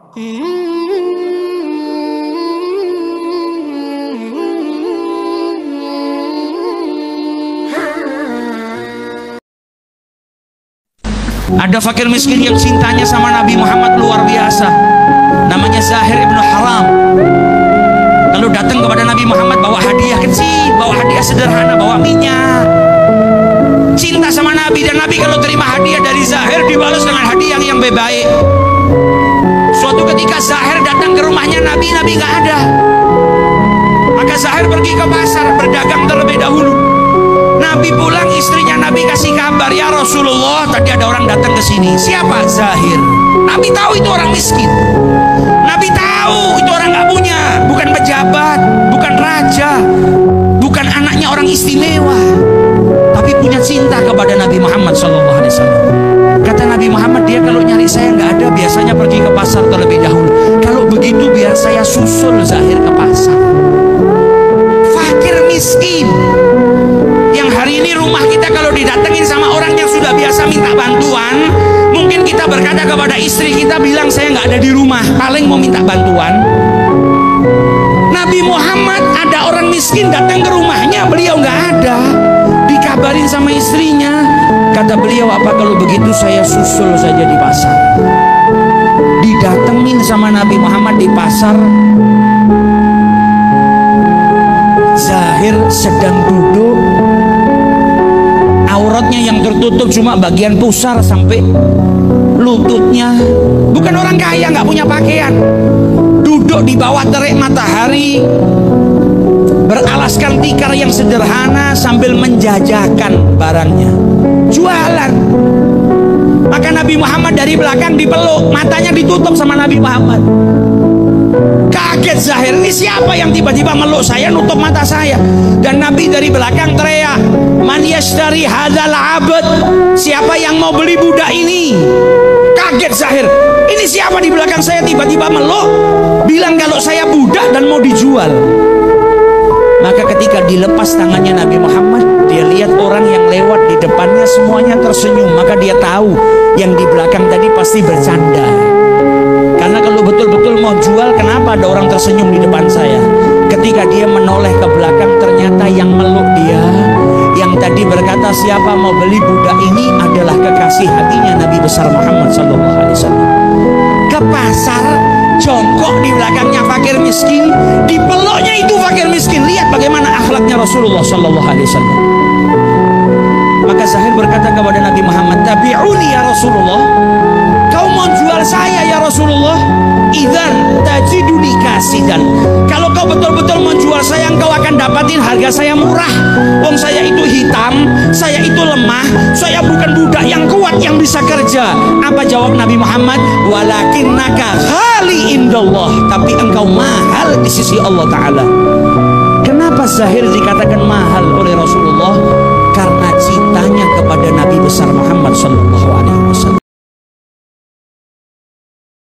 Ada fakir miskin yang cintanya sama Nabi Muhammad luar biasa, namanya Zahir ibnu Haram. Kalau datang kepada Nabi Muhammad bawa hadiah kecil, bawa hadiah sederhana, bawa minyak. Cinta sama Nabi, dan Nabi kalau terima hadiah dari Zahir dibalas dengan hadiah yang baik. Suatu ketika Zahir datang ke rumahnya Nabi, Nabi nggak ada. Maka Zahir pergi ke pasar berdagang terlebih dahulu. Nabi pulang, istrinya Nabi kasih kabar, ya Rasulullah, tadi ada orang datang ke sini. Siapa? Zahir. Nabi tahu itu orang miskin. Nabi tahu itu orang nggak punya, bukan pejabat, bukan raja, bukan anaknya orang istimewa, tapi punya cinta kepada Nabi Muhammad SAW. Kata Nabi Muhammad, dia kalau nyari saya nggak ada, biasanya pergi ke pasar terlebih dahulu. Kalau begitu biar saya susul Zahir ke pasar. Fakir miskin yang hari ini rumah kita kalau didatengin sama orang yang sudah biasa minta bantuan, mungkin kita berkata kepada istri kita, bilang saya nggak ada di rumah, paling mau minta bantuan. Nabi Muhammad ada orang miskin datang ke rumahnya, beliau nggak ada, dikabarin sama istrinya. Kata beliau, apa kalau begitu saya susul saja di pasar. Didatengin sama Nabi Muhammad di pasar. Zahir sedang duduk, auratnya yang tertutup cuma bagian pusar sampai lututnya. Bukan orang kaya, nggak punya pakaian. Duduk di bawah terik matahari, beralaskan tikar yang sederhana sambil menjajakan barangnya, jualan. Maka Nabi Muhammad dari belakang dipeluk, matanya ditutup sama Nabi Muhammad. Kaget Zahir, ini siapa yang tiba-tiba meluk saya, nutup mata saya? Dan Nabi dari belakang teriak, man yashtari hadzal abd, siapa yang mau beli budak ini? Kaget Zahir, ini siapa di belakang saya tiba-tiba meluk, bilang kalau saya budak dan mau dijual. Maka ketika dilepas tangannya Nabi Muhammad, dia lihat orang yang lewat di depannya semuanya tersenyum. Maka dia tahu yang di belakang tadi pasti bercanda. Karena kalau betul-betul mau jual, kenapa ada orang tersenyum di depan saya? Ketika dia menoleh ke belakang, ternyata yang meluk dia, yang tadi berkata siapa mau beli budak ini, adalah kekasih hatinya Nabi besar Muhammad SAW. Ke pasar, jongkok di belakangnya fakir miskin, dipeluknya itu fakir miskin. Lihat bagaimana akhlaknya Rasulullah SAW. Maka Zahir berkata kepada Nabi Muhammad, tabi'uni ya Rasulullah, kau mau jual saya ya Rasulullah? Idzan tajiduni kasidan, kalau kau betul-betul menjual saya, engkau akan dapatin harga saya murah. Wong saya itu hitam, saya itu lemah, saya bukan budak yang kuat yang bisa kerja. Apa jawab Nabi Muhammad? Walakinnaka ghali indallah, tapi engkau mahal di sisi Allah Ta'ala. Kenapa Zahir dikatakan mahal oleh Rasulullah? Karena cintanya kepada Nabi besar Muhammad SAW.